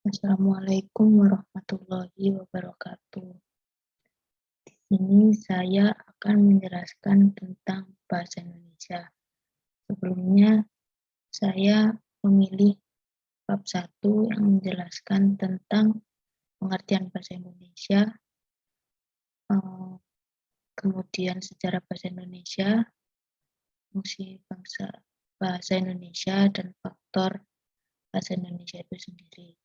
Assalamualaikum warahmatullahi wabarakatuh. Di sini saya akan menjelaskan tentang bahasa Indonesia. Sebelumnya, saya memilih bab 1 yang menjelaskan tentang pengertian bahasa Indonesia, kemudian sejarah bahasa Indonesia, fungsi bahasa Indonesia, dan faktor bahasa Indonesia itu sendiri.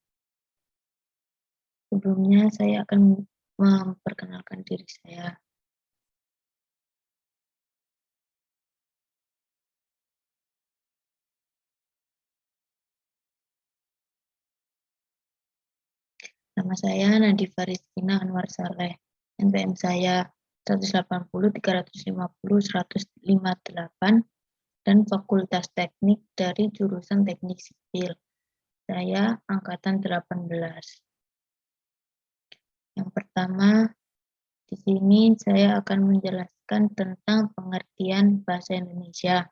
Sebelumnya, saya akan memperkenalkan diri saya. Nama saya Nadifa Rizkina Anwar Saleh. NPM saya 180 350 158 dan Fakultas Teknik dari jurusan Teknik Sipil. Saya angkatan 18. Yang pertama, di sini saya akan menjelaskan tentang pengertian bahasa Indonesia.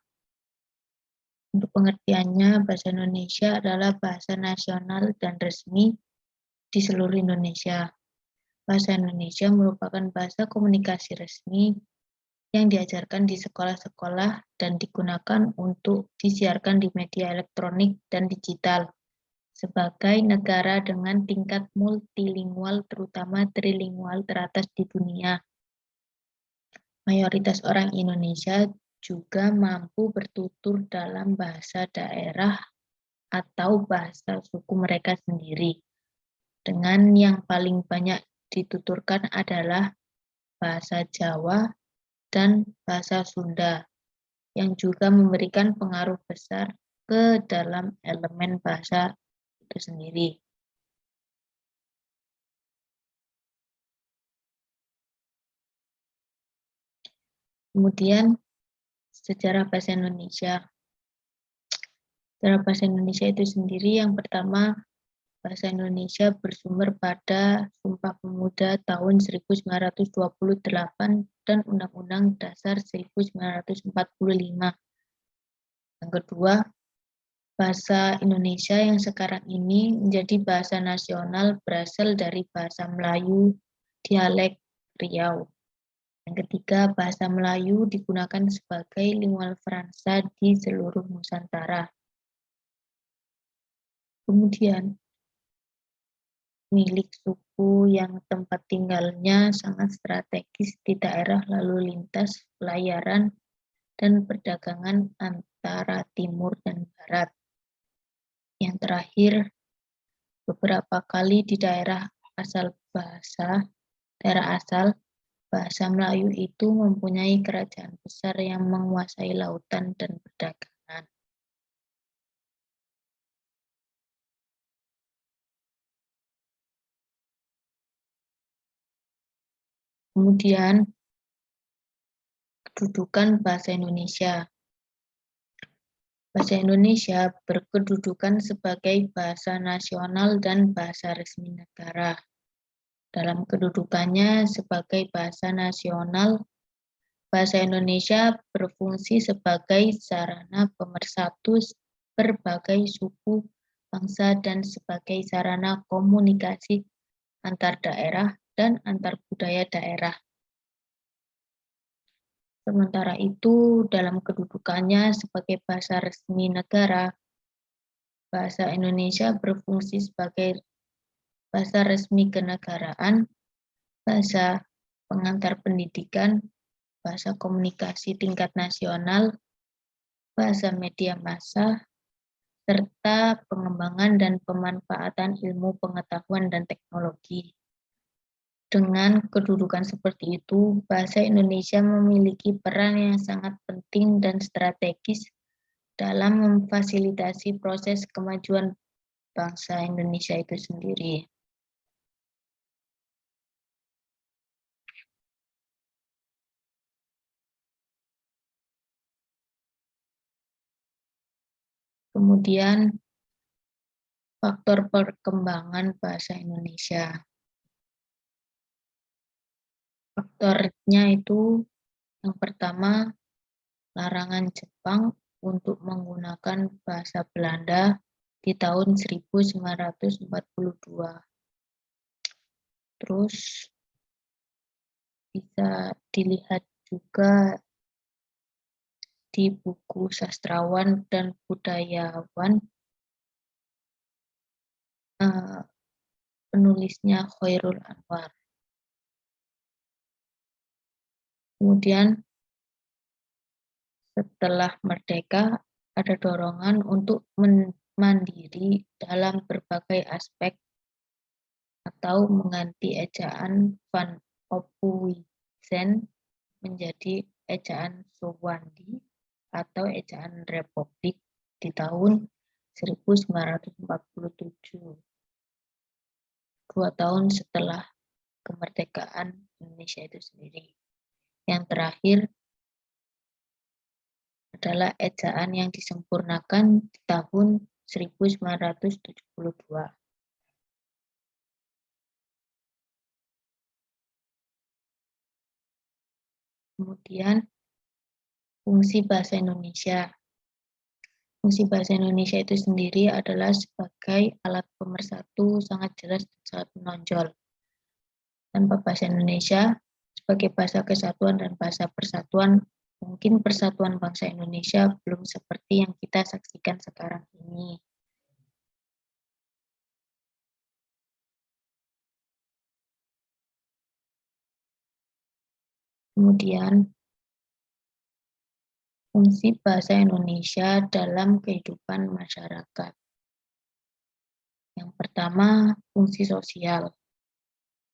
Untuk pengertiannya, bahasa Indonesia adalah bahasa nasional dan resmi di seluruh Indonesia. Bahasa Indonesia merupakan bahasa komunikasi resmi yang diajarkan di sekolah-sekolah dan digunakan untuk disiarkan di media elektronik dan digital sebagai negara dengan tingkat multilingual, terutama trilingual teratas di dunia. Mayoritas orang Indonesia juga mampu bertutur dalam bahasa daerah atau bahasa suku mereka sendiri. Dengan yang paling banyak dituturkan adalah bahasa Jawa dan bahasa Sunda, yang juga memberikan pengaruh besar ke dalam elemen bahasa itu sendiri. Kemudian, sejarah bahasa Indonesia. Sejarah bahasa Indonesia itu sendiri yang pertama, bahasa Indonesia bersumber pada Sumpah Pemuda tahun 1928 dan Undang-Undang Dasar 1945. Yang kedua, bahasa Indonesia yang sekarang ini menjadi bahasa nasional berasal dari bahasa Melayu dialek Riau. Yang ketiga, bahasa Melayu digunakan sebagai lingual fransa di seluruh Nusantara. Kemudian, milik suku yang tempat tinggalnya sangat strategis di daerah lalu lintas, pelayaran, dan perdagangan antara timur dan barat. Yang terakhir, beberapa kali di daerah asal bahasa Melayu itu mempunyai kerajaan besar yang menguasai lautan dan perdagangan. Kemudian, kedudukan bahasa Indonesia. Bahasa Indonesia berkedudukan sebagai bahasa nasional dan bahasa resmi negara. Dalam kedudukannya sebagai bahasa nasional, bahasa Indonesia berfungsi sebagai sarana pemersatu berbagai suku, bangsa, dan sebagai sarana komunikasi antar daerah dan antar budaya daerah. Sementara itu, dalam kedudukannya sebagai bahasa resmi negara, bahasa Indonesia berfungsi sebagai bahasa resmi kenegaraan, bahasa pengantar pendidikan, bahasa komunikasi tingkat nasional, bahasa media massa, serta pengembangan dan pemanfaatan ilmu pengetahuan dan teknologi. Dengan kedudukan seperti itu, bahasa Indonesia memiliki peran yang sangat penting dan strategis dalam memfasilitasi proses kemajuan bangsa Indonesia itu sendiri. Kemudian, faktor perkembangan bahasa Indonesia. Faktornya itu yang pertama, larangan Jepang untuk menggunakan bahasa Belanda di tahun 1942. Terus bisa dilihat juga di buku sastrawan dan budayawan, penulisnya Khairul Anwar. Kemudian setelah merdeka ada dorongan untuk mandiri dalam berbagai aspek atau mengganti ejaan Van Ophuijsen menjadi ejaan Suwandi atau ejaan Republik di tahun 1947, 2 tahun setelah kemerdekaan Indonesia itu sendiri. Yang terakhir adalah ejaan yang disempurnakan di tahun 1972. Kemudian fungsi bahasa Indonesia. Fungsi bahasa Indonesia itu sendiri adalah sebagai alat pemersatu sangat jelas dan sangat menonjol. Tanpa bahasa Indonesia sebagai bahasa kesatuan dan bahasa persatuan, mungkin persatuan bangsa Indonesia belum seperti yang kita saksikan sekarang ini. Kemudian, fungsi bahasa Indonesia dalam kehidupan masyarakat. Yang pertama, fungsi sosial.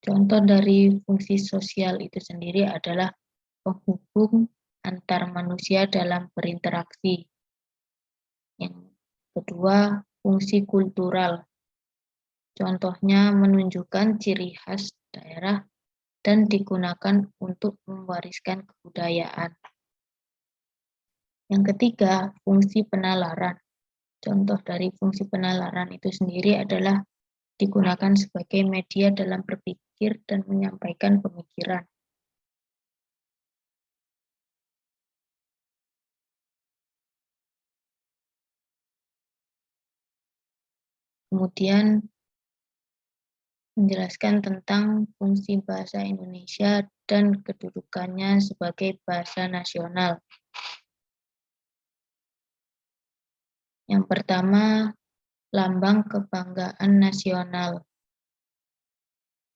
Contoh dari fungsi sosial itu sendiri adalah penghubung antar manusia dalam berinteraksi. Yang kedua, fungsi kultural. Contohnya menunjukkan ciri khas daerah dan digunakan untuk mewariskan kebudayaan. Yang ketiga, fungsi penalaran. Contoh dari fungsi penalaran itu sendiri adalah digunakan sebagai media dalam berpikir dan menyampaikan pemikiran. Kemudian menjelaskan tentang fungsi bahasa Indonesia dan kedudukannya sebagai bahasa nasional. Yang pertama, lambang kebanggaan nasional.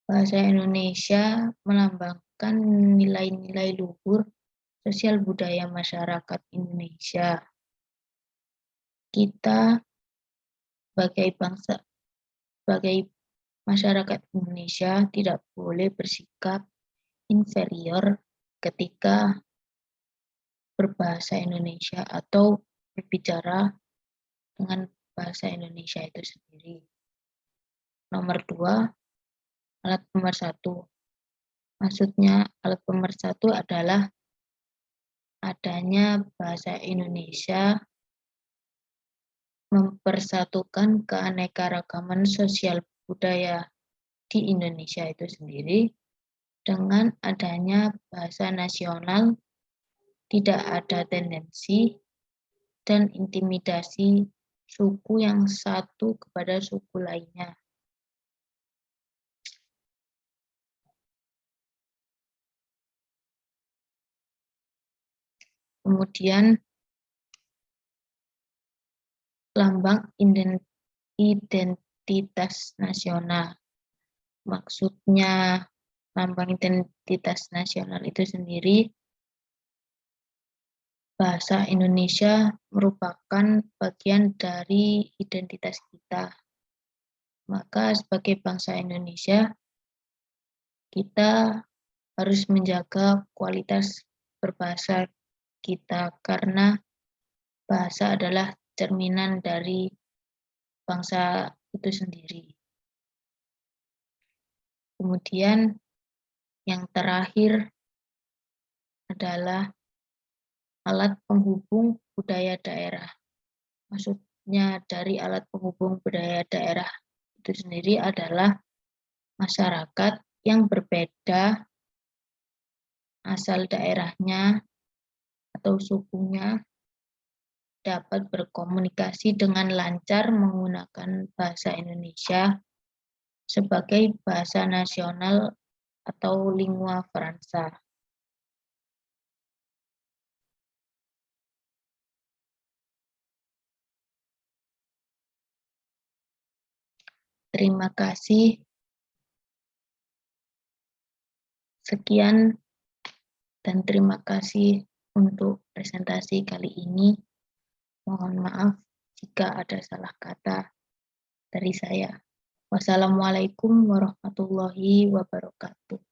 Bahasa Indonesia melambangkan nilai-nilai luhur sosial budaya masyarakat Indonesia. Kita sebagai masyarakat Indonesia tidak boleh bersikap inferior ketika berbahasa Indonesia atau berbicara dengan bahasa Indonesia itu sendiri. Nomor 2, alat pemersatu. Maksudnya alat pemersatu adalah adanya bahasa Indonesia mempersatukan keanekaragaman sosial budaya di Indonesia itu sendiri. Dengan adanya bahasa nasional, tidak ada tendensi dan intimidasi suku yang satu kepada suku lainnya. Kemudian lambang identitas nasional. Maksudnya lambang identitas nasional itu sendiri, bahasa Indonesia merupakan bagian dari identitas kita. Maka sebagai bangsa Indonesia, kita harus menjaga kualitas berbahasa kita karena bahasa adalah cerminan dari bangsa itu sendiri. Kemudian yang terakhir adalah alat penghubung budaya daerah. Maksudnya dari alat penghubung budaya daerah itu sendiri adalah masyarakat yang berbeda asal daerahnya atau sukunya dapat berkomunikasi dengan lancar menggunakan bahasa Indonesia sebagai bahasa nasional atau lingua franca. Terima kasih. Sekian dan terima kasih untuk presentasi kali ini. Mohon maaf jika ada salah kata dari saya. Wassalamualaikum warahmatullahi wabarakatuh.